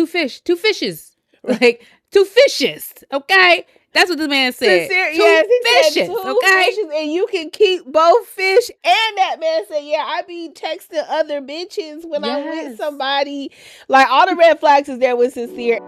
two fishes. Like, two fishes, okay? That's what the man said. Sincere, two yes, he fishes, said two okay? fishes, and you can keep both fish. And that man said, yeah, I be texting other bitches when I'm with somebody. Like, all the red flags is there with Sincere.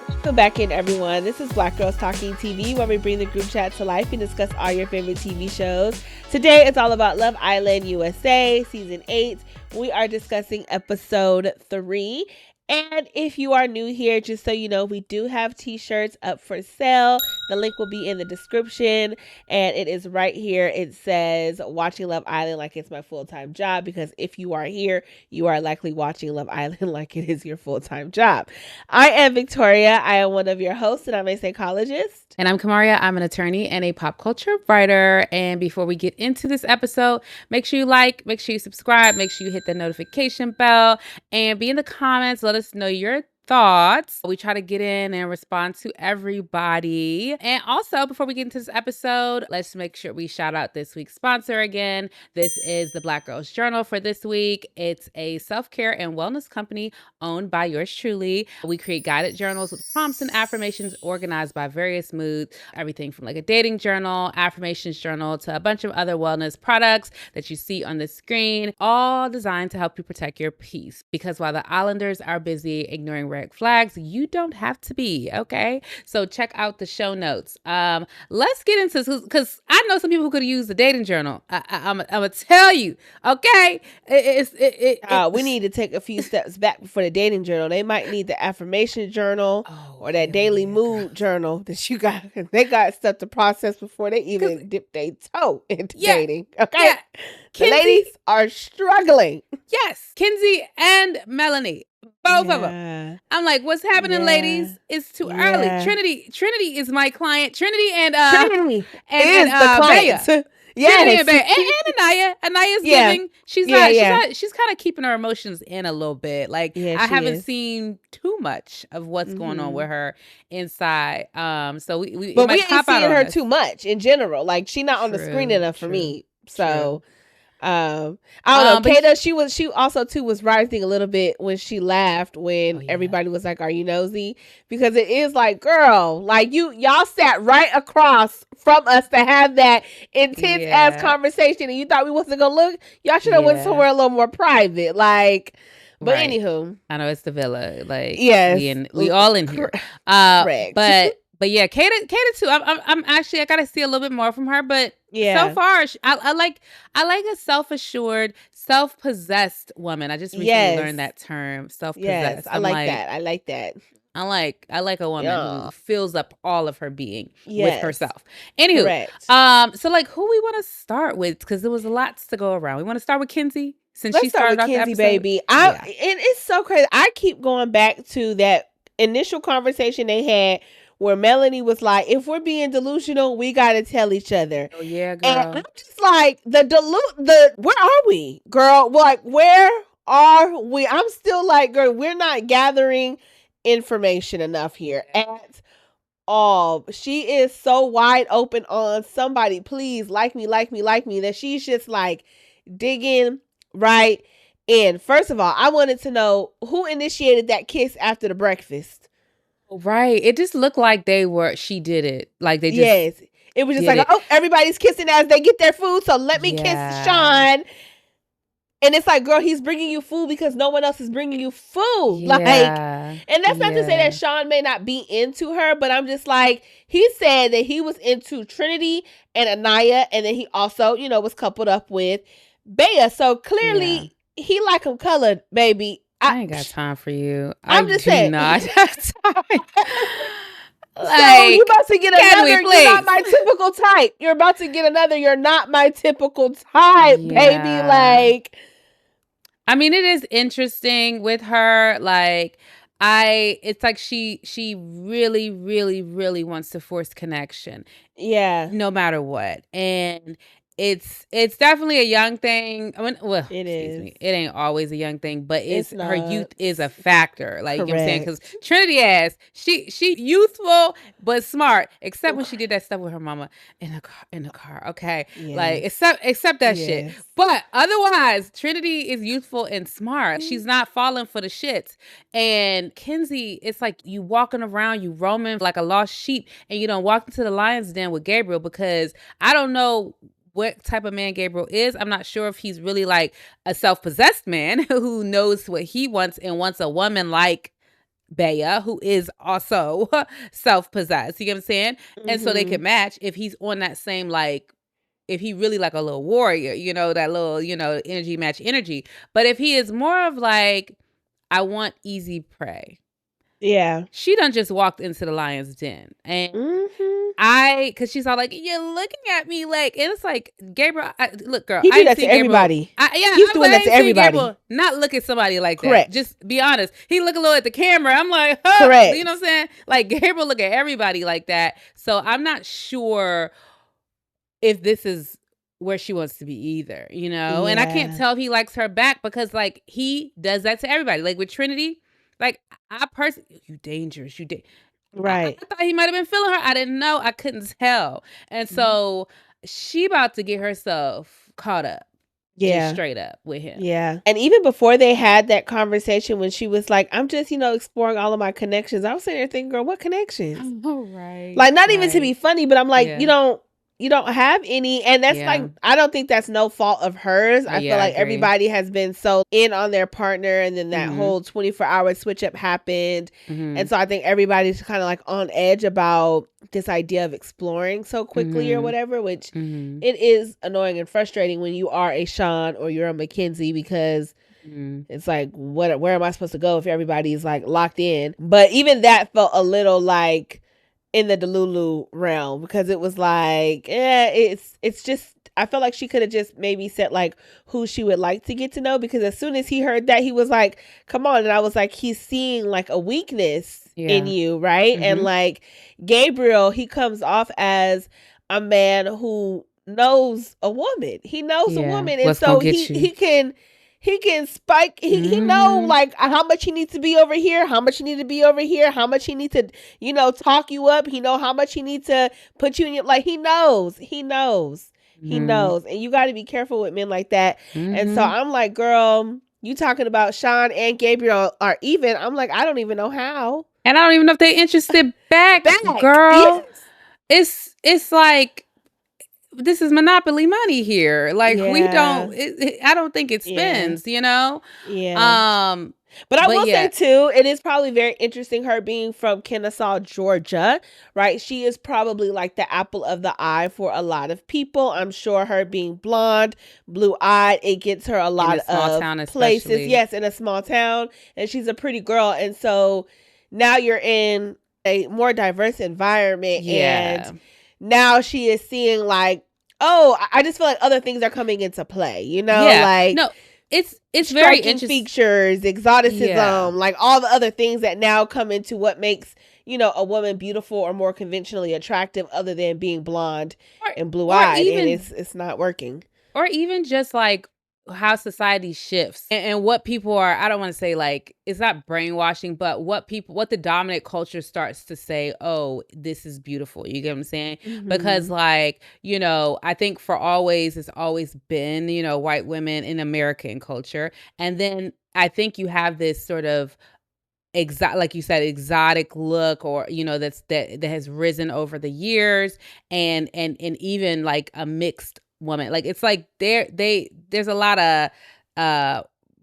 Welcome back in, everyone. This is Black Girls Talking TV, where we bring the group chat to life and discuss all your favorite TV shows. Today, it's all about Love Island USA, Season 8. We are discussing Episode 3. And if you are new here, just so you know, we do have t-shirts up for sale. The link will be in the description, and it is right here. It says watching Love Island like it's my full-time job, because if you are here, you are likely watching Love Island like it is your full-time job. I am Victoria. I am one of your hosts, and I'm a psychologist. And I'm Kamaria. I'm an attorney and a pop culture writer. And before we get into this episode, make sure you like, make sure you subscribe, make sure you hit the notification bell, and be in the comments. Let us know your thoughts. We try to get in and respond to everybody. And also, before we get into this episode, let's make sure we shout out this week's sponsor again. This is the Black Girls Journal for this week. It's a self-care and wellness company owned by yours truly. We create guided journals with prompts and affirmations organized by various moods, everything from like a dating journal, affirmations journal, to a bunch of other wellness products that you see on the screen, all designed to help you protect your peace. Because while the Islanders are busy ignoring red flags, you don't have to be, okay? So check out the show notes. Let's get into this, because I know some people who could use the dating journal. I'm gonna tell you, okay? We need to take a few steps back before the dating journal. They might need the affirmation journal or that daily mood journal that you got. They got stuff to process before they even dip their toe into dating, okay? Yeah. The ladies are struggling. Yes, Kinsey and Melanie. Both of them. I'm like, what's happening, ladies? It's too early. Trinity is my client. Trinity and Trinity is the client. Yes. And Anaya. Anaya's giving. She's not. She's kind of keeping her emotions in a little bit. Like, I haven't seen too much of what's going on with her inside. So we ain't seeing her too much in general. Like, she's not on the screen enough for me. So. I don't know. Kata, she also too was rising a little bit when she laughed when everybody was like, "Are you nosy?" Because it is like, girl, like y'all sat right across from us to have that intense ass conversation, and you thought we wasn't gonna look. Y'all should have went somewhere a little more private, like. But anywho, I know it's the villa, like we all in here. Correct. But yeah, Kata too. I'm actually, I gotta see a little bit more from her, but so far I like a self-assured, self-possessed woman. I just recently learned that term, self-possessed. Yes, I like that. I like that. I like a woman who fills up all of her being with herself. Anywho, so like, who we want to start with? Because there was lots to go around. We want to start with Kinsey, since she started off the episode. Baby. And it's so crazy. I keep going back to that initial conversation they had, where Melanie was like, if we're being delusional, we got to tell each other. Oh, yeah, girl. And I'm just like, where are we, girl? Like, where are we? I'm still like, girl, we're not gathering information enough here at all. She is so wide open on somebody, please, like me, that she's just like digging right in. First of all, I wanted to know who initiated that kiss after the breakfast. Right. It just looked like she did it. Like they just. Yes. It was just like, everybody's kissing as they get their food. So let me kiss Sean. And it's like, girl, he's bringing you food because no one else is bringing you food. Yeah. Like, and that's not to say that Sean may not be into her, but I'm just like, he said that he was into Trinity and Anaya. And then he also, was coupled up with Bea. So clearly he like him colored, baby. I ain't got time for you. I'm just saying. Not have time. So you about to get another, you're not my typical type. You're about to get another, you're not my typical type, baby. Like, I mean, it is interesting with her. Like, it's like she really, really, really wants to force connection. Yeah. No matter what. And it's definitely a young thing. I mean, well, It excuse is. me, it ain't always a young thing, but It's her not. youth is a factor. Like, you know what I'm saying? Because Correct. Trinity ass, she youthful but smart, except when she did that stuff with her mama in the car. Okay, like Yes. except that shit. Yes. But otherwise, Trinity is youthful and smart. She's not falling for the shits. And Kinsey, it's like you walking around, you roaming like a lost sheep, and you don't walk into the lion's den with Gabriel because I don't know what type of man Gabriel is. I'm not sure if he's really like a self-possessed man who knows what he wants and wants a woman like Bea, who is also self-possessed. You get what I'm saying? And so they Mm-hmm. could match if he's on that same like if he really like a little warrior, that little, energy match energy. But if he is more of like, I want easy prey. Yeah. She done just walked into the lion's den. And Mm-hmm. because she's all like, you're looking at me like, and it's like, Gabriel, look, girl, He I do ain't that to seen Gabriel. everybody. Yeah, He's I was doing like, I that to ain't seen everybody. Gabriel not look at somebody like that. Correct. Just be honest. He look a little at the camera. I'm like, huh, Correct. you know what I'm saying? Like, Gabriel look at everybody like that. So I'm not sure if this is where she wants to be either, And I can't Yeah. tell if he likes her back because, like, he does that to everybody. Like, with Trinity, like, I personally, you dangerous, I Right. thought he might have been feeling her. I didn't know. I couldn't tell. And so she about to get herself caught up. Just Yeah. straight up with him. Yeah. And even before they had that conversation when she was like, I'm just, exploring all of my connections, I was sitting there thinking, girl, what connections? Oh, right. Like, not even to be funny, but I'm like, Yeah. you don't have any. And that's like, Yeah. I don't think that's no fault of hers. I Yeah, feel I like agree. everybody has been so in on their partner, and then that Mhm. whole 24-hour switch up happened. Mhm. And so I think everybody's kind of like on edge about this idea of exploring so quickly or Mhm. whatever, which Mhm. it is annoying and frustrating when you are a Sean or you're a Mackenzie, because Mhm. it's like, where am I supposed to go if everybody's like locked in? But even that felt a little like in the Delulu realm, because it was like, it's just, I felt like she could have just maybe said like who she would like to get to know, because as soon as he heard that, he was like, come on. And I was like, he's seeing like a weakness in you, right? And like Gabriel, he comes off as a man who knows a woman. He knows a woman, and What's so gonna get you? he can spike. He know like how much he needs to be over here, how much he need to be over here, how much he need to talk you up. He know how much he need to put you in your, like, he knows, and you got to be careful with men like that. And so I'm like, girl, you talking about Sean and Gabriel are even. I'm like, I don't even know how. And I don't even know if they interested back, Back. girl. Yes. It's like this is monopoly money here. Like we don't. I don't think it spins. Yeah. But I But will yeah. say too, it is probably very interesting her being from Kennesaw, Georgia, right? She is probably like the apple of the eye for a lot of people. I'm sure her being blonde, blue-eyed, it gets her a lot of places. Yes, in a small town, and she's a pretty girl. And so now you're in a more diverse environment, and now she is seeing like, oh, I just feel like other things are coming into play, like, no, it's very interesting. Features, exoticism, like all the other things that now come into what makes a woman beautiful or more conventionally attractive, other than being blonde and blue-eyed, and it's not working. Or even just like how society shifts and what people are, I don't want to say like it's not brainwashing, but what the dominant culture starts to say, oh, this is beautiful. You get what I'm saying? Because like, I think for always, it's always been, white women in American culture. And then I think you have this sort of like you said, exotic look, or that has risen over the years, and even like a mixed woman. Like it's like there's a lot of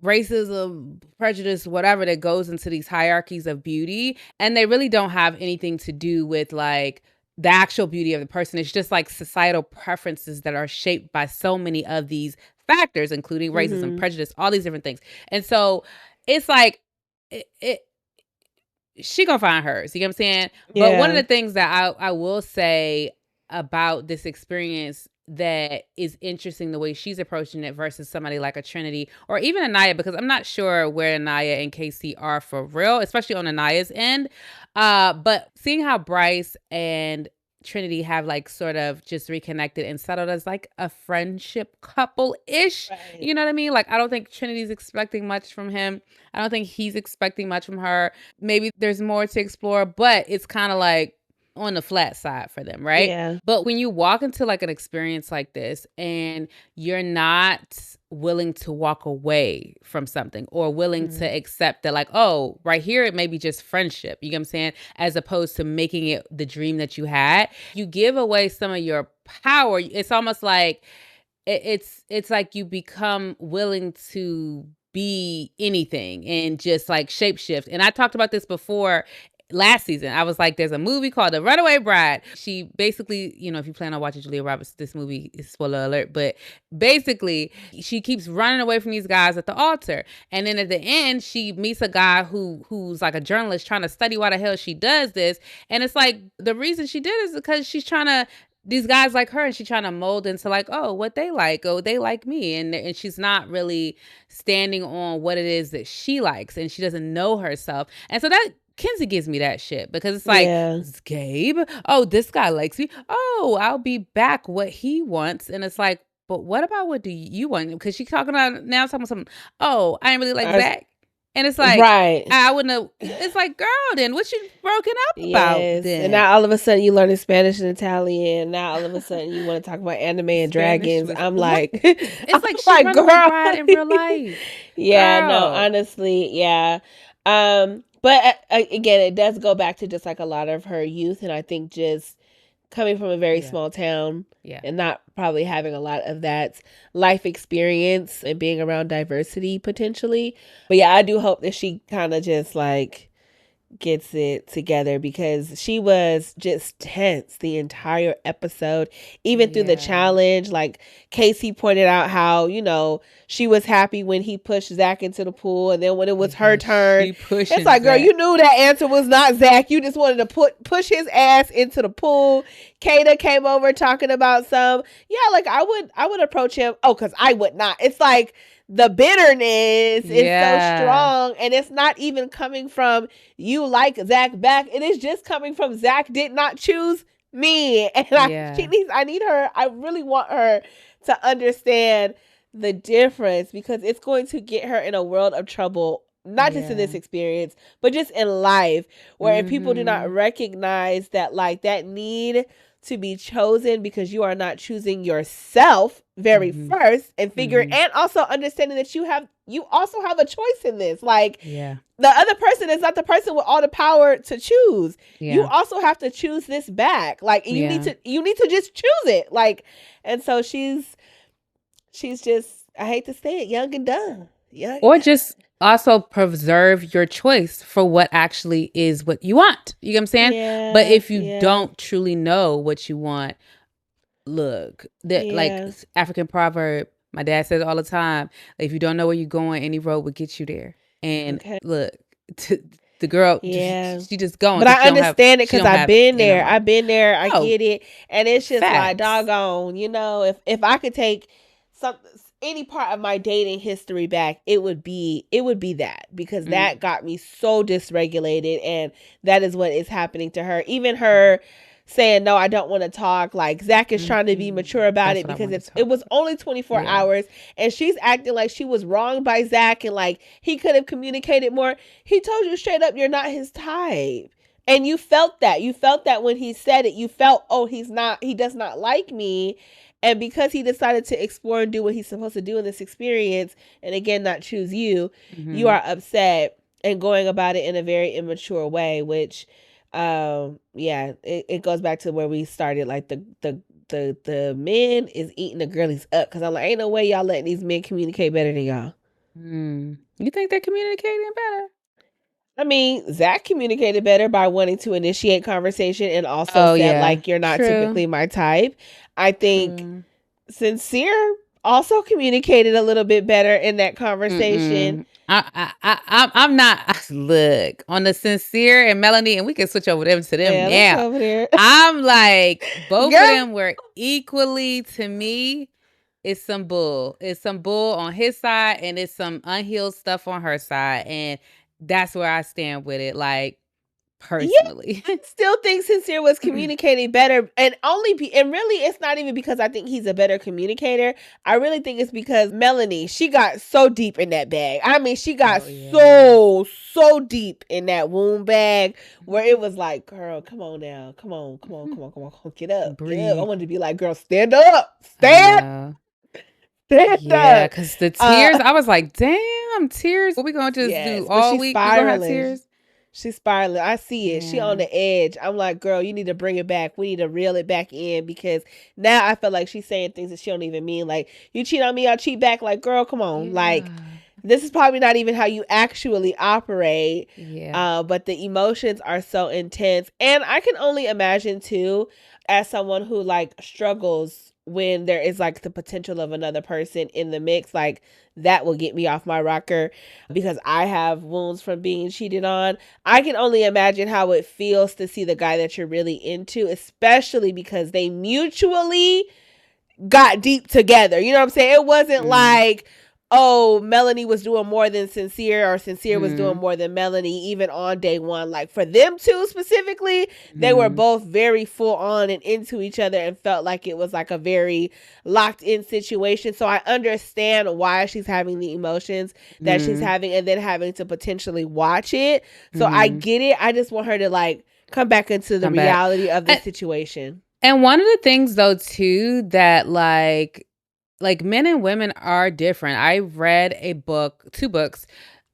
racism, prejudice, whatever, that goes into these hierarchies of beauty, and they really don't have anything to do with like the actual beauty of the person. It's just like societal preferences that are shaped by so many of these factors, including racism, prejudice, all these different things. And so it's like she gonna find hers. You know what I'm saying? But one of the things that I will say about this experience that is interesting, the way she's approaching it versus somebody like a Trinity or even Anaya, because I'm not sure where Anaya and Casey are for real, especially on Anaya's end. But seeing how Bryce and Trinity have like sort of just reconnected and settled as like a friendship couple-ish. Right. You know what I mean? Like I don't think Trinity's expecting much from him. I don't think he's expecting much from her. Maybe there's more to explore, but it's kind of like on the flat side for them, right? Yeah. But when you walk into like an experience like this and you're not willing to walk away from something or willing to accept that, like, oh, right here, it may be just friendship, you know what I'm saying? As opposed to making it the dream that you had, you give away some of your power. It's almost like it's like you become willing to be anything and just like shapeshift. And I talked about this before last season. I was like, there's a movie called The Runaway Bride. She basically, if you plan on watching Julia Roberts, this movie is spoiler alert, but basically she keeps running away from these guys at the altar. And then at the end, she meets a guy who's like a journalist trying to study why the hell she does this. And it's like the reason she did is because she's trying to these guys like her and she's trying to mold into like, oh, what they like, oh, they like me. And she's not really standing on what it is that she likes and she doesn't know herself. And so that Kinsey gives me that shit because it's like, it's Gabe. Oh, this guy likes me. Oh, I'll be back what he wants. And it's like, but what about what do you want? Because she's talking about now talking about something. Oh, I ain't really like Zach. And it's like, right. I wouldn't have. It's like, girl, then what you broken up about then? And now all of a sudden you learning Spanish and Italian. Now all of a sudden you want to talk about anime and dragons. I'm like, it's like she's running girl in real life. Yeah, girl. No, honestly, yeah. But again, it does go back to just like a lot of her youth, and I think just coming from a very small town and not probably having a lot of that life experience and being around diversity potentially. But yeah, I do hope that she kind of just like gets it together because she was just tense the entire episode, even through the challenge. Like Casey pointed out how, she was happy when he pushed Zach into the pool, and then when it was her turn, it's like, girl, you knew that answer was not Zach. You just wanted to push his ass into the pool. Kata came over talking about like I would approach him. Oh, because I would not. It's like the bitterness is so strong, and it's not even coming from you like Zach back. It is just coming from Zach did not choose me, and I need her. I really want her to understand the difference because it's going to get her in a world of trouble, not just in this experience, but just in life, where if people do not recognize that, like, that need to be chosen because you are not choosing yourself first and and also understanding that you also have a choice in this. Like, the other person is not the person with all the power to choose. You also have to choose this back. Like, you need to just choose it. Like, and so she's just, I hate to say it, young and dumb. Or just also preserve your choice for what actually is what you want. You know what I'm saying? But if you don't truly know what you want, look, like African proverb, my dad says all the time, if you don't know where you're going, any road will get you there. And look, the girl, she just going. But I understand it because I've been there. I get it. And it's just like, doggone, if I could take any part of my dating history back, it would be that, because that got me so dysregulated, and that is what is happening to her. Even her saying, no, I don't want to talk. Like, Zach is trying to be mature about it because it was only 24 hours, and she's acting like she was wronged by Zach and like he could have communicated more. He told you straight up, you're not his type. And you felt that. You felt that when he said it. You felt, oh, he does not like me. And because he decided to explore and do what he's supposed to do in this experience, and again, not choose you, you are upset and going about it in a very immature way, which, it goes back to where we started. Like, the men is eating the girlies up, because I'm like, ain't no way y'all letting these men communicate better than y'all. You think they're communicating better? I mean, Zach communicated better by wanting to initiate conversation and also said, like, you're not typically my type. I think Sincere also communicated a little bit better in that conversation. I'm not. Look, on the Sincere and Melanie, and we can switch over them to them now. Over there. I'm like, both of them were equally, to me, it's some bull. It's some bull on his side, and it's some unhealed stuff on her side. And that's where I stand with it. Like, personally. Still think Sincere was communicating better, and really it's not even because I think he's a better communicator. I really think it's because Melanie, she got so deep in that bag. I mean, she got so deep in that womb bag where it was like, girl, come on now, come on, get up. Breathe. I wanted to be like, girl, stand up, stand Yeah, up. because the tears, I was like, damn, tears. What we gonna just do all week? We gonna have tears? She's spiraling. I see it. She on the edge. I'm like, girl, you need to bring it back. We need to reel it back in, because now I feel like she's saying things that she don't even mean. Like, you cheat on me, I'll cheat back. Like, girl, come on. Like, this is probably not even how you actually operate. But the emotions are so intense. And I can only imagine too, as someone who like struggles when there is like the potential of another person in the mix, like that will get me off my rocker, because I have wounds from being cheated on. I can only imagine how it feels to see the guy that you're really into, especially because they mutually got deep together. You know what I'm saying? It wasn't like, oh, Melanie was doing more than Sincere, or Sincere was doing more than Melanie, even on day one. Like, for them two specifically, they were both very full on and into each other, and felt like it was like a very locked in situation. So I understand why she's having the emotions that she's having, and then having to potentially watch it. So I get it. I just want her to like come back into the reality of the situation. And one of the things though too, that like men and women are different. I read two books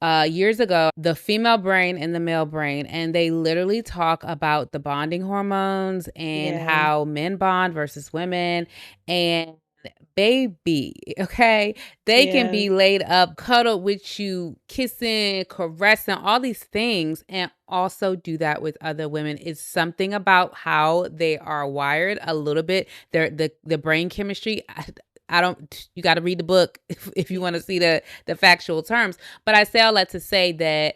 years ago, The Female Brain and the Male Brain, and they literally talk about the bonding hormones and how men bond versus women. And baby, okay, they can be laid up, cuddled with you, kissing, caressing, all these things, and also do that with other women. It's something about how they are wired a little bit. The brain chemistry. You got to read the book if you want to see the factual terms. But I say all that to say that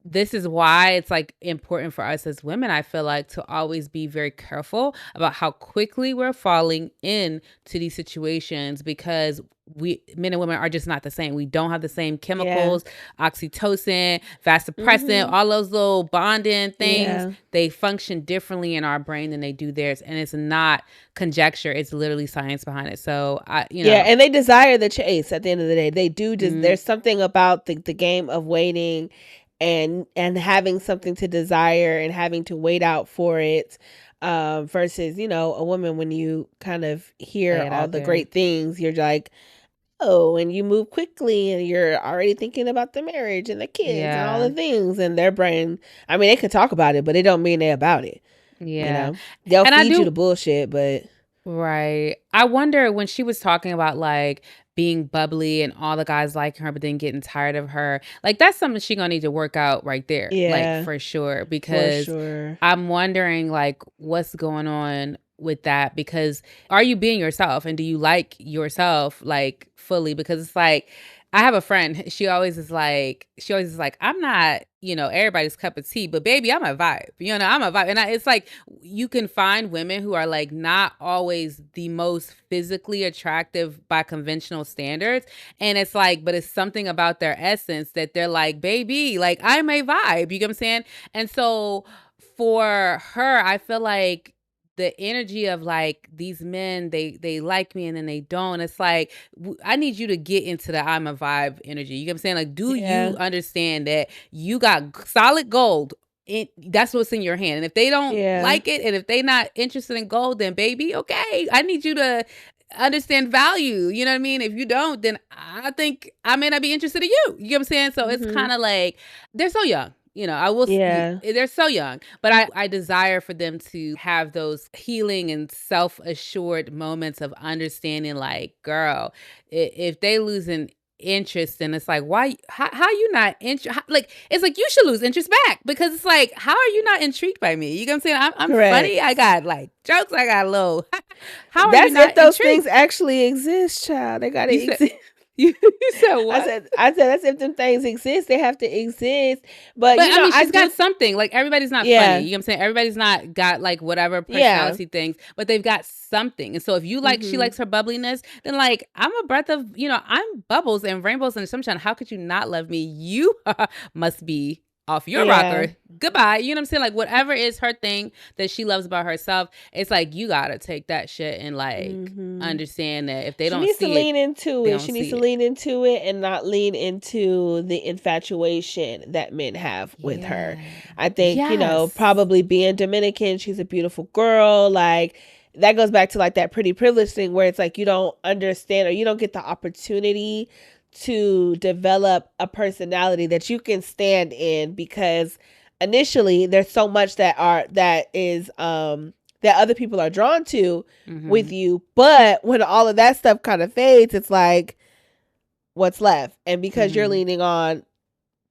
this is why it's like important for us as women, I feel like, to always be very careful about how quickly we're falling into these situations, because men and women are just not the same. We don't have the same chemicals, oxytocin, vasopressin, all those little bonding things. They function differently in our brain than they do theirs. And it's not conjecture. It's literally science behind it. So, and they desire the chase at the end of the day. They do. There's something about the game of waiting and having something to desire and having to wait out for it. Versus, a woman, when you kind of hear all the great things, you're like, oh, and you move quickly, and you're already thinking about the marriage and the kids and all the things. And their brain, I mean, they can talk about it, but it don't mean they're about it. They'll feed you the bullshit, but right. I wonder, when she was talking about like being bubbly and all the guys liking her, but then getting tired of her, like that's something she gonna need to work out right there, like for sure. Because I'm wondering like what's going on with that, because are you being yourself, and do you like yourself like fully? Because it's like, I have a friend, she always is like, I'm not, everybody's cup of tea, but baby, I'm a vibe, I'm a vibe. And it's like, you can find women who are like not always the most physically attractive by conventional standards. And it's like, but it's something about their essence that they're like, baby, like I'm a vibe, you get what I'm saying? And so for her, I feel like the energy of like these men, they like me and then they don't. It's like, I need you to get into the I'm a vibe energy. You get what I'm saying? Like, do you understand that you got solid gold? That's what's in your hand. And if they don't like it, and if they not interested in gold, then baby, okay, I need you to understand value. You know what I mean? If you don't, then I think I may not be interested in you. You get what I'm saying? So it's kind of like, they're so young. I will. They're so young, but I desire for them to have those healing and self-assured moments of understanding. Like, girl, if they lose an interest, then it's like, why? How you not interested? Like, it's like you should lose interest back, because it's like, how are you not intrigued by me? You know what I'm saying? I'm funny. I got like jokes. I got a little. How are you not if those things actually exist, child? They gotta exist. You said what? I said that's if them things exist, they have to exist. But I mean, she's got something. Like, everybody's not funny. You know what I'm saying? Everybody's not got like whatever personality things, but they've got something. And so if you like, she likes her bubbliness, then like, I'm a breath of, I'm bubbles and rainbows and sunshine. How could you not love me? You must be off your rocker, goodbye. You know what I'm saying? Like, whatever is her thing that she loves about herself, it's like, you gotta take that shit and like understand that if they don't see it, she needs to lean into it. She needs to it. lean into it and not lean into the infatuation that men have with her. I think, you know, probably being Dominican, she's a beautiful girl. Like, that goes back to like that pretty privilege thing where it's like you don't understand or you don't get the opportunity to develop a personality that you can stand in, because initially there's so much that other people are drawn to with you, but when all of that stuff kind of fades, it's like, what's left? And because you're leaning on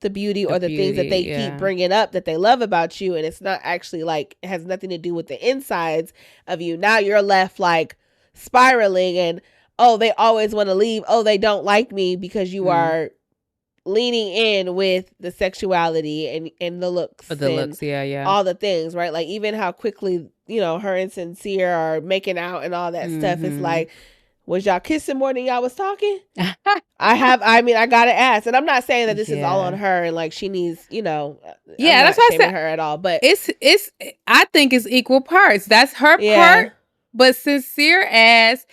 the beauty or the things that they keep bringing up that they love about you, and it's not actually like, it has nothing to do with the insides of you, now you're left like spiraling and, oh, they always want to leave. Oh, they don't like me, because you are leaning in with the sexuality and the looks. The looks, all the things, right? Like, even how quickly, you know, her and Sincere are making out and all that stuff. It's like, was y'all kissing more than y'all was talking? I gotta ask. And I'm not saying that this is all on her and like she needs, you know, that's why I said her at all. But I think it's equal parts. That's her part, but Sincere as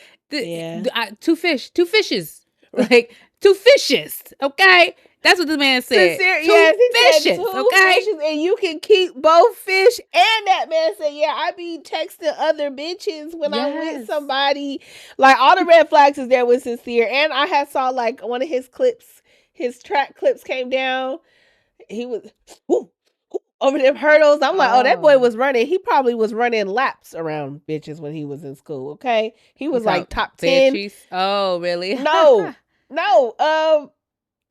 two fishes. Like, two fishes, okay? That's what the man said. Two fishes, and you can keep both fish. And that man said, yeah, I be texting other bitches when I'm with somebody. Like, all the red flags is there with Sincere. And I had saw like one of his clips, his track clips came down. He was over them hurdles. I'm like, oh, that boy was running. He probably was running laps around bitches when he was in school, okay? He was like top 10. Bitches. Oh, really? No.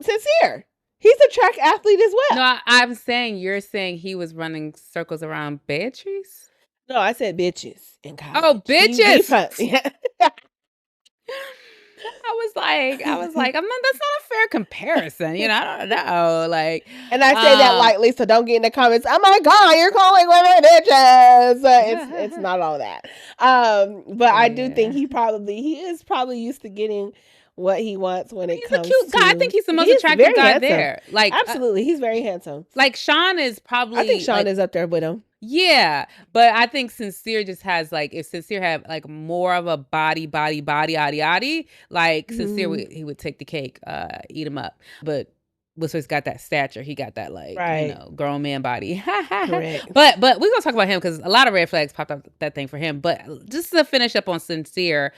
Sincere. He's a track athlete as well. No, I'm saying, you're saying he was running circles around Beatrice? No, I said bitches in college. Oh, bitches. I was like, that's not a fair comparison. You know, I don't know. Like, and I say that lightly, so don't get in the comments, oh my God, you're calling women bitches. It's not all that. But I do think he is probably used to getting what he wants when it comes to... He's a cute guy. I think he's the most attractive guy there. Like, absolutely, he's very handsome. Like, Sean is probably... I think Sean is up there with him. Yeah, but I think Sincere just has like, if Sincere had like more of a body, like Sincere, he would take the cake, eat him up. But he's got that stature. He got that like, you know, grown man body. Correct. But we're gonna talk about him because a lot of red flags popped up that thing for him. But just to finish up on Sincere,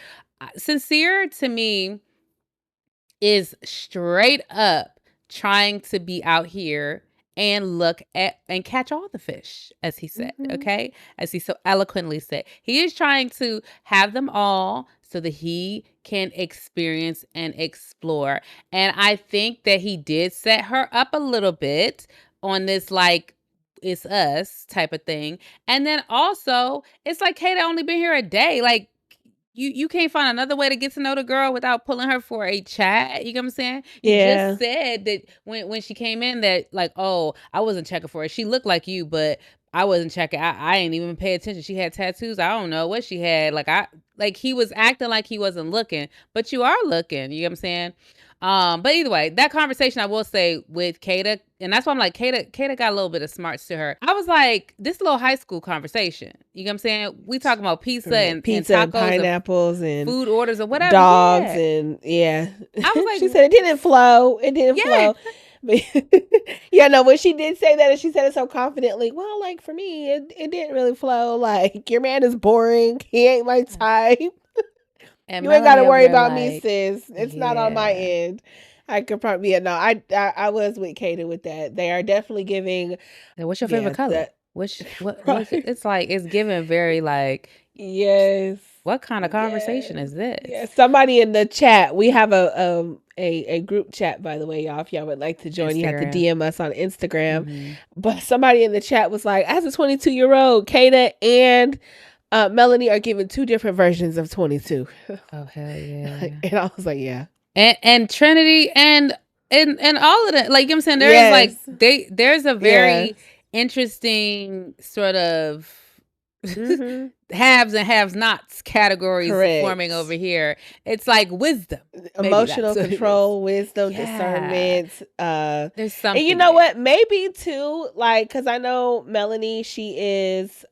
Sincere to me is straight up trying to be out here and look at and catch all the fish, as he said, okay? As he so eloquently said. He is trying to have them all so that he can experience and explore. And I think that he did set her up a little bit on this, like, it's us type of thing. And then also, it's like, hey, they only been here a day. Like, you can't find another way to get to know the girl without pulling her for a chat. You know what I'm saying? You just said that when she came in that, like, oh, I wasn't checking for her. She looked like you, but I wasn't checking. I ain't even pay attention. She had tattoos. I don't know what she had. Like he was acting like he wasn't looking, but you are looking. You know what I'm saying? But either way, that conversation, I will say, with Kata, and that's why I'm like, Kata got a little bit of smarts to her. I was like, this little high school conversation. You know what I'm saying? We talking about pizza and tacos and pineapples and food orders or whatever. Dogs and I was like, she said it didn't flow. Flow. But when she did say that, and she said it so confidently, well, like for me, it didn't really flow. Like, your man is boring. He ain't my type. And you ain't got to worry about me, sis. It's not on my end. I could probably I was with Kata with that. They are definitely giving. And what's your favorite color? What it's like, it's giving very like, yes. What kind of conversation is this? Yeah. Somebody in the chat, we have a group chat, by the way, y'all. If y'all would like to join, you have to DM us on Instagram. But somebody in the chat was like, as a 22-year-old, Kata and Melanie are giving two different versions of 22. Oh, hell yeah. And I was like, yeah. And Trinity and all of that. Like, you know what I'm saying? There's like, there's a very interesting sort of haves and have nots categories forming Correct. over here. It's like wisdom. Maybe Emotional that's what it is. control, wisdom, Yeah. discernment. There's And something you know there. what? Maybe too, like, because I know Melanie, she is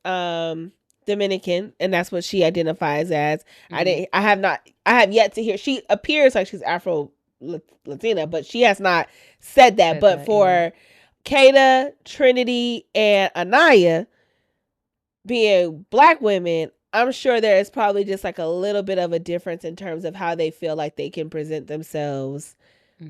Dominican, and that's what she identifies as. Mhm. I have yet to hear. She appears like she's Afro Latina, but she has not said that. Said But that, yeah. for Kada, Trinity, and Anaya being Black women, I'm sure there is probably just like a little bit of a difference in terms of how they feel like they can present themselves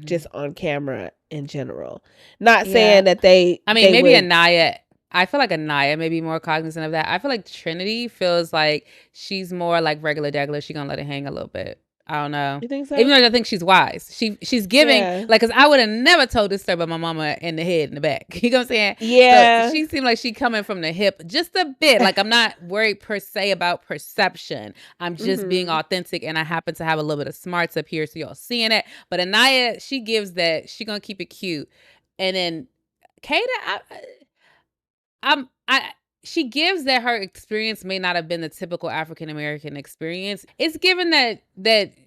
just on camera in general. Not saying that I mean, they maybe would. Anaya. I feel like Anaya may be more cognizant of that. I feel like Trinity feels like she's more like regular. She gonna let it hang a little bit. I don't know. You think so? Even though I think she's wise. She's giving, Yeah. like, because I would have never told this story about my mama in the head and the back. You know what I'm saying? Yeah. So she seemed like she coming from the hip just a bit. Like, I'm not worried per se about perception. I'm just being authentic, and I happen to have a little bit of smarts up here, so y'all seeing it. But Anaya, she gives that. She gonna keep it cute. And then Kada, she gives that her experience may not have been the typical African American experience. It's given that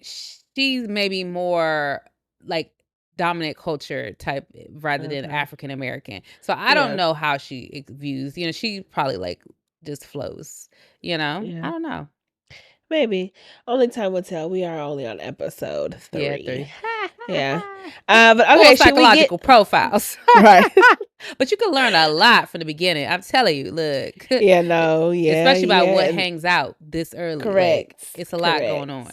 she's maybe more like dominant culture type rather than African American. So I don't know how she views. She probably like just flows. I don't know. Maybe. Only time will tell. We are only on episode 3. Yeah, 3. Yeah. But okay, full psychological profiles. Right. But you can learn a lot from the beginning. I'm telling you, look. Yeah, no, yeah. Especially about what hangs out this early. Correct. Like, it's a lot going on.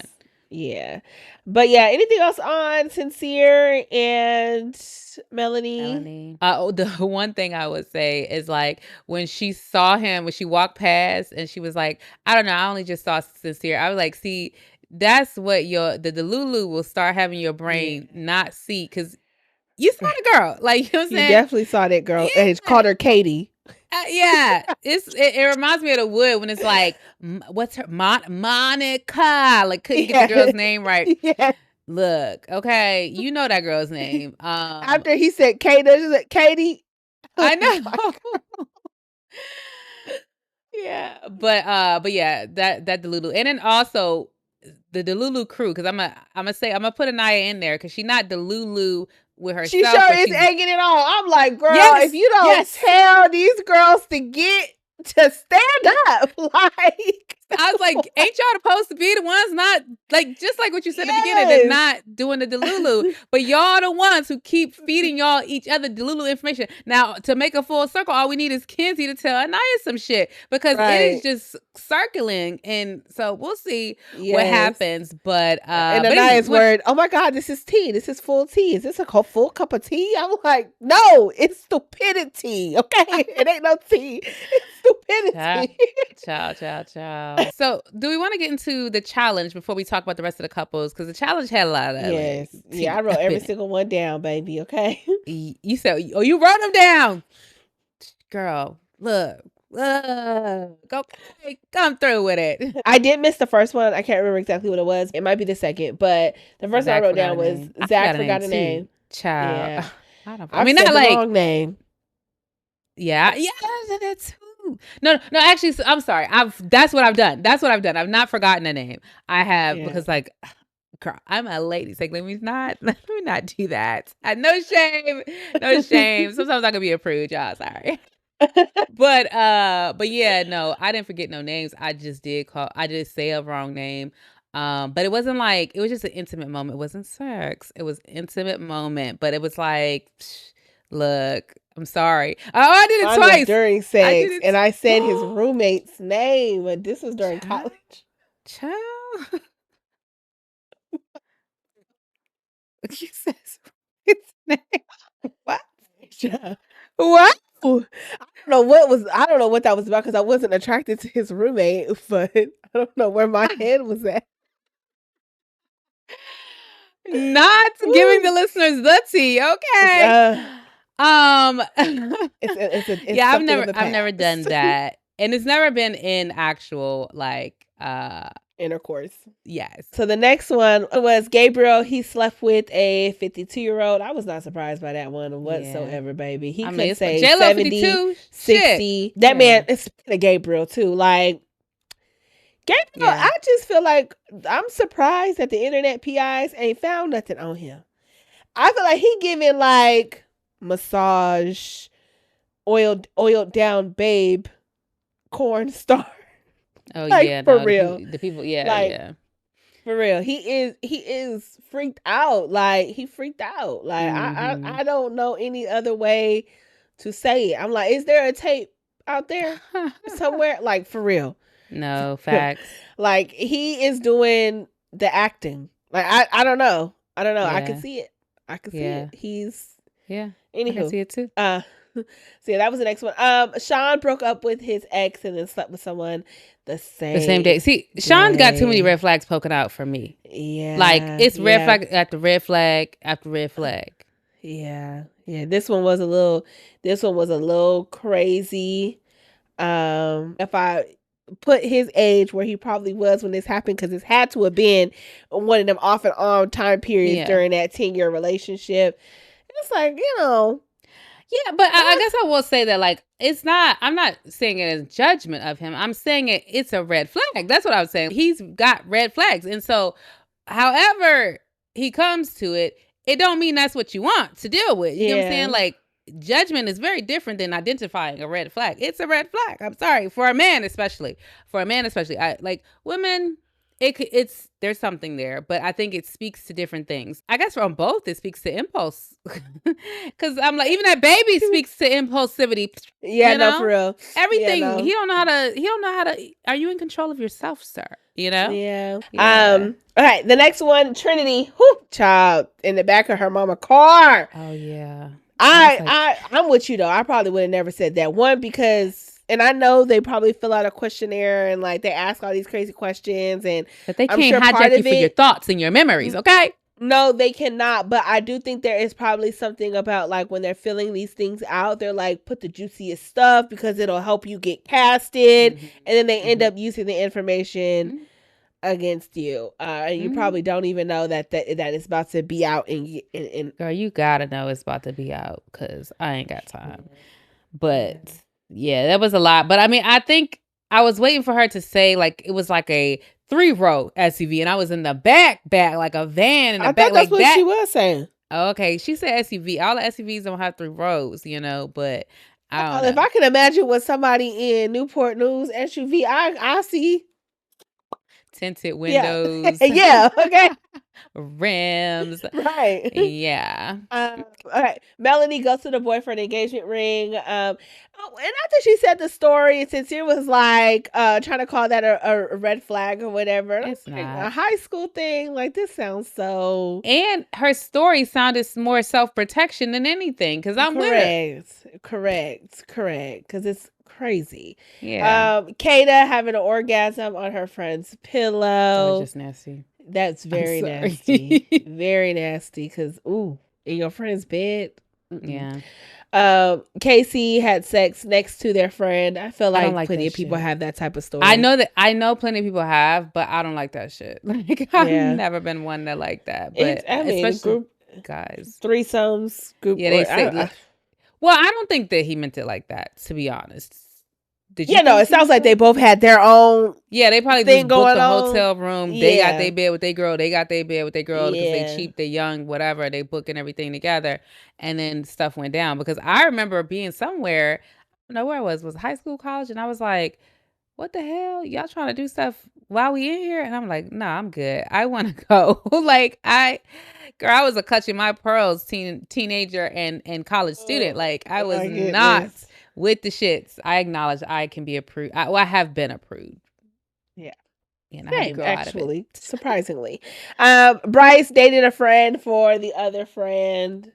Yeah. But yeah, anything else on Sincere and Melanie? The one thing I would say is like when she saw him, when she walked past and she was like, I don't know, I only just saw Sincere. I was like, see, that's what the Delulu will start having your brain not see, because you saw the girl. Like, you know what I'm saying? You definitely saw that girl. And it's called her Katie. Yeah, it reminds me of the Wood when it's like, what's her Monica? Like, couldn't get the girl's name right. Yeah. Look, okay, you know that girl's name. After he said Katie, she said Katie. I know. Yeah, but yeah, that Delulu, and then also the Delulu crew, because I'm gonna put Anaya in there because she's not Delulu with herself. She sure is egging it on. I'm like, girl, if you don't tell these girls to stand up, like, I was like, ain't y'all supposed to be the ones not, like, just like what you said at the beginning, they're not doing the Delulu, but y'all the ones who keep feeding y'all each other Delulu information. Now, to make a full circle, all we need is Kinsey to tell Anaya some shit, because it is just circling, and so we'll see what happens. But and Anaya's word, oh my God, this is tea. This is full tea. Is this a full cup of tea? I'm like, no, it's stupidity. Okay, it ain't no tea. It's stupidity. Ciao. So, do we want to get into the challenge before we talk about the rest of the couples? Because the challenge had a lot of I wrote every single one down, baby. Okay. You said, you wrote them down, girl. Look, go, come through with it. I did miss the first one. I can't remember exactly what it was. It might be the second, but the first one I wrote down was Zach forgot a name. Child. Yeah. I mean, not like the wrong name. Yeah, that's too. No. Actually, I'm sorry. That's what I've done. I've not forgotten a name. I have because, like, girl, I'm a lady. Like, let me not do that. No shame. Sometimes I can be a prude, y'all. Sorry. But yeah, no, I didn't forget no names. I just say a wrong name. But it wasn't like, it was just an intimate moment. It wasn't sex. It was intimate moment. But it was like, look, I'm sorry. Oh, I did it twice during sex, and I said his roommate's name. And this was during college. Child. He says his name. What? What? I don't know what that was about, because I wasn't attracted to his roommate, but I don't know where my head was at. Not giving the listeners the tea, okay? It's I've never done that, and it's never been in actual, like, intercourse. Yes. So the next one was Gabriel. He slept with a 52-year-old. I was not surprised by that one whatsoever, baby. He could say J-Lo 70, 52, 60. shit. That man is a Gabriel too. Like, Gabriel, I just feel like I'm surprised that the internet PIs ain't found nothing on him. I feel like he giving like massage, oiled down babe, corn star. Oh like, yeah, for no, real. The people, yeah. For real, he is freaked out. Like, he freaked out. Like, I don't know any other way to say it. I'm like, is there a tape out there somewhere? Like, for real. No, facts. Like, he is doing the acting. Like, I don't know. Yeah. I can see it. He's anywho. I can see it too. So yeah, that was the next one. Sean broke up with his ex and then slept with someone the same day. See, Sean's got too many red flags poking out for me. Yeah. Like, it's red flag after red flag after red flag. Yeah. This one was a little crazy. If I put his age where he probably was when this happened, because this had to have been one of them off and on time periods during that 10-year relationship. It's like, Yeah, but I guess I will say that, like, I'm not saying it as judgment of him. I'm saying it's a red flag. That's what I was saying. He's got red flags. And so, however he comes to it, it don't mean that's what you want to deal with. You know what I'm saying? Like, judgment is very different than identifying a red flag. It's a red flag. I'm sorry. For a man especially. I like women. There's something there, but I think it speaks to different things. I guess from both, it speaks to impulse. Cause I'm like, even that baby speaks to impulsivity. Yeah, no, for real. Everything. Yeah, no. He don't know how to, are you in control of yourself, sir? You know? Yeah. All right. The next one, Trinity, child in the back of her mama car. Oh yeah. I'm with you though. I probably would have never said that one because, and I know they probably fill out a questionnaire and like they ask all these crazy questions, and but they can't hijack you for your thoughts and your memories. Okay. No, they cannot. But I do think there is probably something about like when they're filling these things out, they're like, put the juiciest stuff because it'll help you get casted. And then they end up using the information against you. And you probably don't even know that it's about to be out. And girl, you gotta know it's about to be out because I ain't got time. But yeah, that was a lot. But I mean, I think I was waiting for her to say like it was like a 3-row SUV, and I was in the back like a van in the back. That's like what she was saying. Okay, she said SUV. All the SUVs don't have 3 rows, but I don't know. If I can imagine what somebody in Newport News SUV, I see tinted windows. Yeah. Okay. Rims. Right. Yeah. All right. Melanie goes to the boyfriend engagement ring. And after she said the story, Sincere was like trying to call that a red flag or whatever. It's like, not a high school thing. Like, this sounds so. And her story sounded more self-protection than anything. Because I'm with her. Correct. Because it's crazy. Yeah. Kata having an orgasm on her friend's pillow. Oh, just nasty. That's very nasty. Very nasty. Because, in your friend's bed. Yeah. Casey had sex next to their friend. I feel like plenty of people shit. have that type of story. I know plenty of people have, but I don't like that shit. Like, I've never been one that like that. But especially group guys, threesomes, group. Yeah, they say. Well, I don't think that he meant it like that, to be honest. Did you? No, it sounds like they both had their own. Yeah, they probably thing just booked the hotel room. They got their bed with their girl. They got their bed with their girl because they cheap, they young, whatever. They booking everything together, and then stuff went down. Because I remember being somewhere, I don't know where I was high school, college, and I was like, "What the hell, y'all trying to do stuff while we in here?" And I'm like, "Nah, I'm good. I want to go." Like I was a clutching my pearls teenager and college student. Like I was not with the shits. I acknowledge I can be approved. I have been approved. Yeah. And I had to grow actually, out of it. Surprisingly. Bryce dated a friend for the other friend.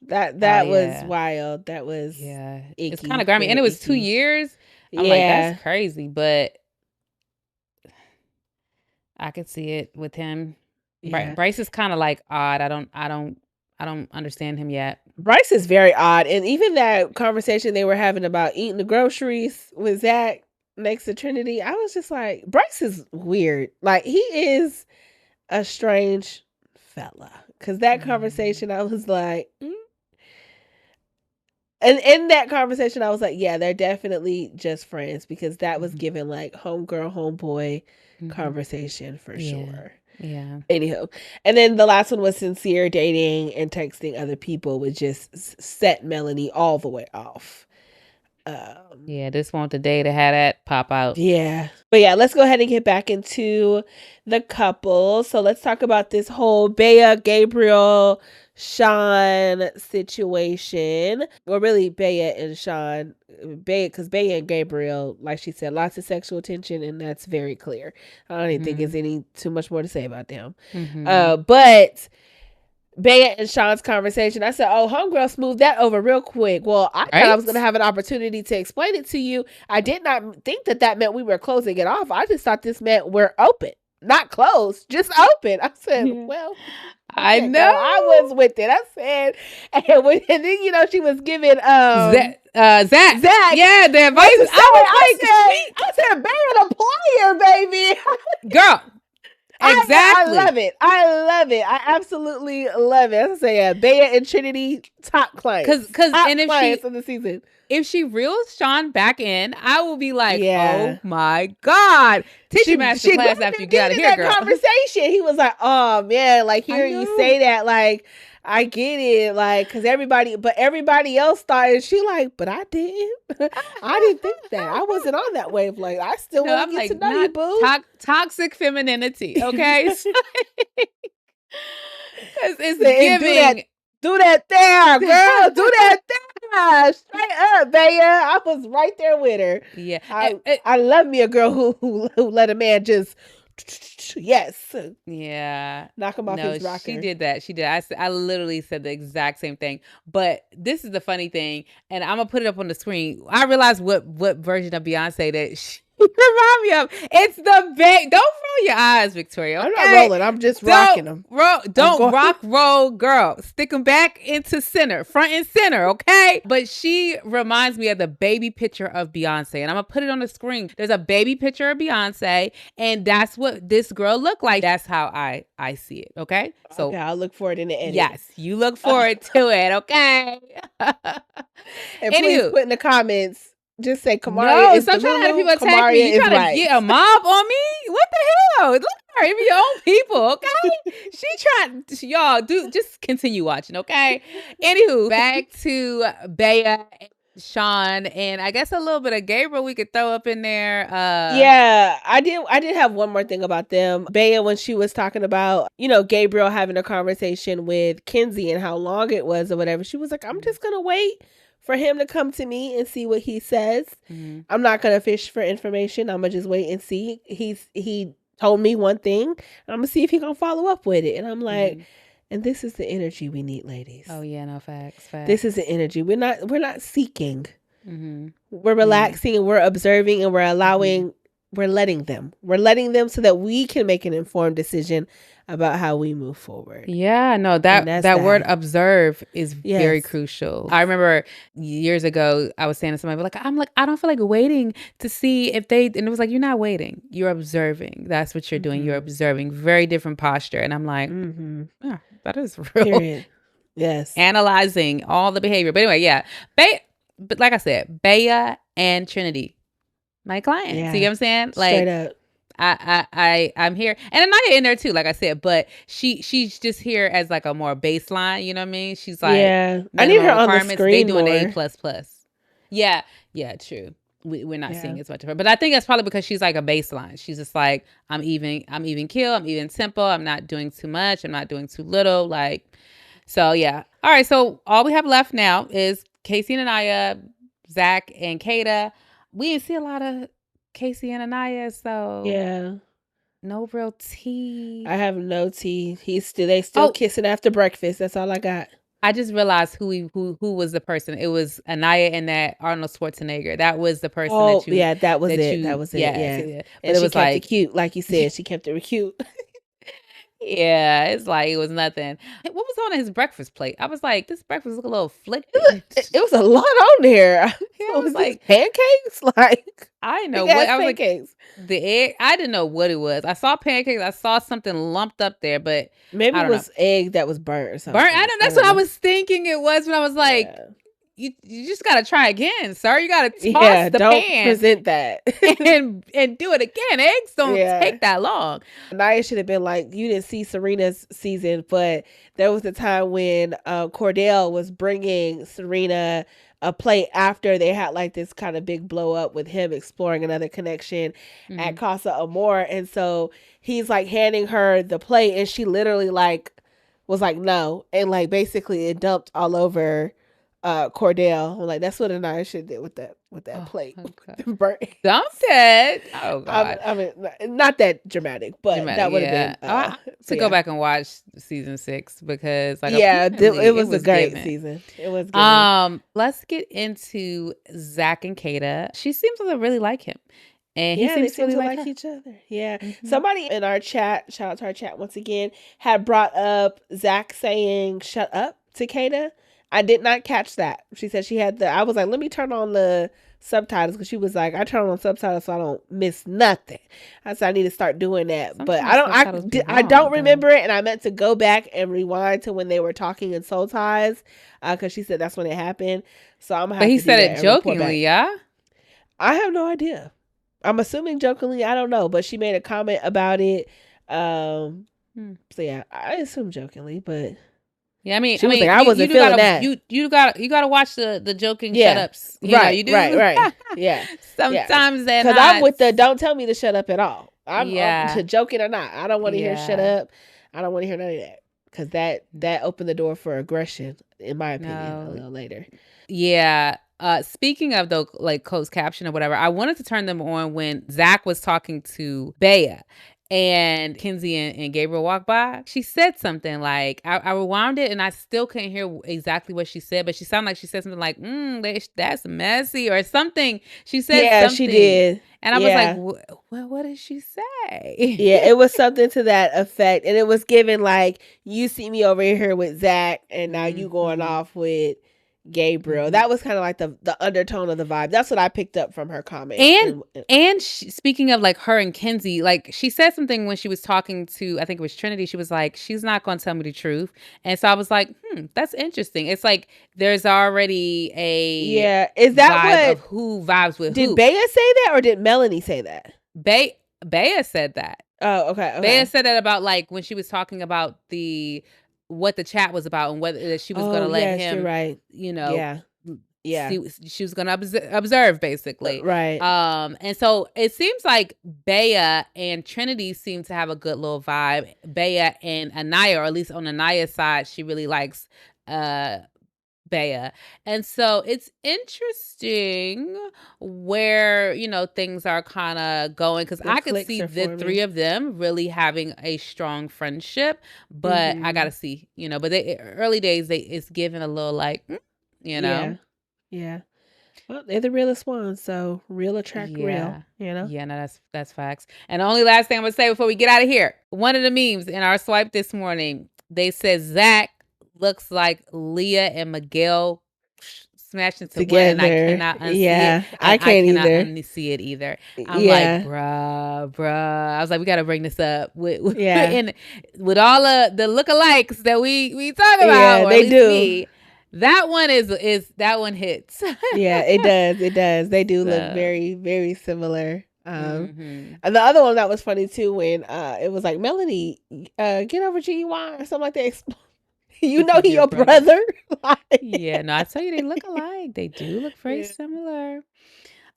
That was wild. That was icky. It's kind of grimy. And it was 2 years. I'm like, that's crazy. But I could see it with him. Yeah. Bryce is kind of like odd. I don't understand him yet. Bryce is very odd. And even that conversation they were having about eating the groceries with Zach, next to Trinity, I was just like, Bryce is weird. Like, he is a strange fella. Because that conversation, I was like, And in that conversation, I was like, yeah, they're definitely just friends, because that was given like homegirl, homeboy conversation for sure. Yeah. Anyhow. And then the last one was Sincere dating and texting other people, would just set Melanie all the way off. Yeah, this won't the day to have that pop out. Yeah. But yeah, let's go ahead and get back into the couple. So let's talk about this whole Bea, Gabriel, Sean situation. Well, really, Bea and Sean. Because Bea and Gabriel, like she said, lots of sexual tension, and that's very clear. I don't even think there's any too much more to say about them. But Bea and Sean's conversation, I said, oh, homegirl smoothed that over real quick. Well, I thought I was going to have an opportunity to explain it to you. I did not think that meant we were closing it off. I just thought this meant we're open. Not closed, just open. I said, well, I know. Girl, I was with it. I said, and then, she was giving Zach. Yeah, the advice. I said, Bea the player, baby. Girl. Exactly. I love it. I absolutely love it. As I say, yeah, Bea and Trinity, top clients. Because top clients of the season. If she reels Sean back in, I will be like, oh my God. Teach your master class after you get out of here, girl. Conversation. He was like, oh man, like hearing you say that, like, I get it, like, because everybody else thought, and she like, but I didn't. I didn't think that. I wasn't on that wavelength. I still want to get to know you, boo. Toxic femininity, okay? It's giving. Do that there, girl. Do that there. Straight up, Bea. I was right there with her. Yeah. I love me a girl who let a man just, yes. Yeah. Knock him off his rocker. She did that. She did. I literally said the exact same thing. But this is the funny thing, and I'm going to put it up on the screen. I realized what version of Beyonce that she remind me of. It's the big. Don't roll your eyes, Victoria. Okay? I'm not rolling. I'm just rocking them. Don't roll, girl. Stick them back into center, front and center, okay? But she reminds me of the baby picture of Beyonce, and I'm gonna put it on the screen. There's a baby picture of Beyonce, and that's what this girl looked like. That's how I see it. Okay, so okay, I'll look for it in the edit. Yes, you look forward to it. Okay. And please put in the comments. Just say Kamaria. No, is stop trying to have people attack Kamaria me. You trying right. to get a mob on me? What the hell? Look at her, even your own people, okay? She trying, y'all just continue watching, okay? Anywho, back to Bea and Sean, and I guess a little bit of Gabriel we could throw up in there. Yeah, I did have one more thing about them. Bea, when she was talking about, Gabriel having a conversation with Kinsey and how long it was or whatever, she was like, I'm just gonna wait for him to come to me and see what he says. I'm not gonna fish for information. I'm gonna just wait and see. He told me one thing. I'm gonna see if he gonna follow up with it. And I'm like, and this is the energy we need, ladies. Oh yeah, no, facts. This is the energy. We're not seeking. We're relaxing and we're observing and we're allowing. We're letting them so that we can make an informed decision about how we move forward. Yeah, no, that word observe is very crucial. I remember years ago, I was saying to somebody, I don't feel like waiting to see if and it was like, you're not waiting, you're observing. That's what you're doing. You're observing. Very different posture. And I'm like, yeah, that is real. Period. Yes. Analyzing all the behavior. But anyway, yeah. But like I said, Bea and Trinity, my client. Yeah. See what I'm saying? Like, straight up. I'm here, and Anaya in there too, like I said, but she's just here as like a more baseline, you know what I mean? She's like, yeah, I need her on the screen. They doing more. A++. Yeah, true. We're not seeing as much of her, but I think that's probably because she's like a baseline. She's just like, I'm even keel, I'm even tempo, I'm not doing too much, I'm not doing too little, like. So yeah, all right. So all we have left now is Casey and Anaya, Zach and Kata. We didn't see a lot of Casey and Anaya, so yeah, no real tea. I have no tea. They still kissing after breakfast. That's all I got. I just realized who was the person. It was Anaya and that Arnold Schwarzenegger. That was the person. Oh, yeah, that was it. That was it. Yeah. But and it she was kept it cute, like you said. She kept it cute. Yeah, it's like it was nothing. What was on his breakfast plate? I was like, this breakfast look a little flicky. It was a lot on there. Yeah, I So was was these like, pancakes? Like I didn't know big what ass I was like. pancakes. The egg, I didn't know what it was. I saw pancakes. I saw something lumped up there, but Maybe I it don't know. was egg that was burnt or Burnt. I something. don't. I That's don't what I know. was thinking it was. When I was like, Yeah. you just gotta try again, sir. You gotta toss Yeah, the don't pan present that. and do it again. Eggs don't Yeah. take that long. Naya should have been like, you didn't see Serena's season, but there was a time when Cordell was bringing Serena a plate after they had like this kind of big blow up with him exploring another connection at Mhm. Casa Amor. And so he's like handing her the plate and she literally like was like, no. And like basically it dumped all over Cordell. I'm like, that's what Anaya should did with that Oh plate. my god. Burnt eggs. Dumped it. Oh god. I mean, not that dramatic, but Dramatic. that would have Yeah. been. So To go yeah, back and watch season 6 because like yeah, apparently it it was a was great given. season. It was given. Let's get into Zach and Kata. She seems to really like him. And he Yeah, they seems to seem really to like like her. each other. Yeah, Mhm. somebody in our chat, shout out to our chat once again, had brought up Zach saying "shut up" to Kata. I did not catch that. She said she had the. I was like, let me turn on the subtitles because she was like, I turn on subtitles so I don't miss nothing. I said I need to start doing that, but Sometimes subtitles be I wrong, don't though. remember it, and I meant to go back and rewind to when they were talking in Soul Ties, because she said that's when it happened. So I'm gonna But have he to do said that it and report back. jokingly, yeah? I have no idea. I'm assuming jokingly. I don't know, but she made a comment about it. Hmm. So yeah, I assume jokingly, but Yeah, I she was like, mean, I you wasn't do feeling gotta that. you gotta watch the joking shut Yeah, ups. You know, you do. right. Yeah, yeah. Sometimes they're Because I'm not. with the don't tell me to shut up at all. I'm Yeah, joking or not. I don't want to hear shut yeah. up. I don't want to hear none of that because that opened the door for aggression, in my opinion, a No. little later. Yeah. Speaking of the like closed caption or whatever, I wanted to turn them on when Zach was talking to Bea and Kinsey and Gabriel walked by. She said something like, I rewound it and I still couldn't hear exactly what she said, but she sounded like she said something like, that's messy or something. She said Yeah, she something. did. And I was like, Yeah. what did she say? Yeah, it was something to that effect. And it was given like, you see me over here with Zach, and now you going Mhm. off with Gabriel. Mhm. That was kind of like the undertone of the vibe. That's what I picked up from her comment. And speaking of like her and Kinsey, like she said something when she was talking to, I think it was Trinity. She was like, she's not going to tell me the truth. And so I was like, that's interesting. It's like there's already a Yeah. Is that vibe what of who vibes with did who. Bea say that or did Melanie say that? Bea said that. Oh, okay. Bea said that about like when she was talking about what the chat was about and whether that she was going Oh, to let yes, you're him, right. you know, Yeah. Yeah. she was gonna observe basically. Right. And so it seems like Bea and Trinity seem to have a good little vibe. Bea and Anaya, or at least on Anaya's side, she really likes Bea. And so it's interesting where, things are kind of going because The I could cliques see are the forming. three of them really having a strong friendship, but I got to see, but early days, it's given a little like, Yeah. Yeah. Well, they're the realest ones, so real attract real, Yeah. Yeah, no, that's facts. And the only last thing I'm gonna say before we get out of here, one of the memes in our swipe this morning, they said Zach looks like Leah and Miguel smashed into one, and I together. cannot unsee Yeah. it. I And I can't cannot either. unsee it either. I'm like, Yeah. bruh. I was like, we gotta bring this up with Yeah. and with all of the lookalikes that we talk about, Yeah, or they at least do. me. That one is that one hits. Yeah, it does. It does. They do look So, very, very similar. mhm. And the other one that was funny too when it was like, Melanie, get over GUI or something like that. You This know is he your your brother. brother. Like, Yeah, no, I tell you, they look alike. They do look very yeah. similar.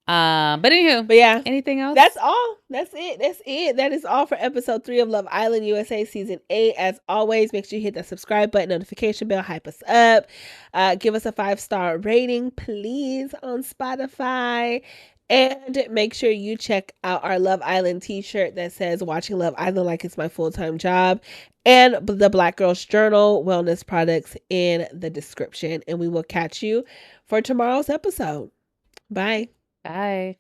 But anywho, But yeah, anything else? that's all. That's it. That is all for episode 3 of Love Island USA season 8. As always, make sure you hit that subscribe button, notification bell, hype us up. Give us a 5-star rating, please, on Spotify. And make sure you check out our Love Island t-shirt that says watching Love Island like it's my full-time job, and the Black Girls Journal wellness products in the description. And we will catch you for tomorrow's episode. Bye. Bye.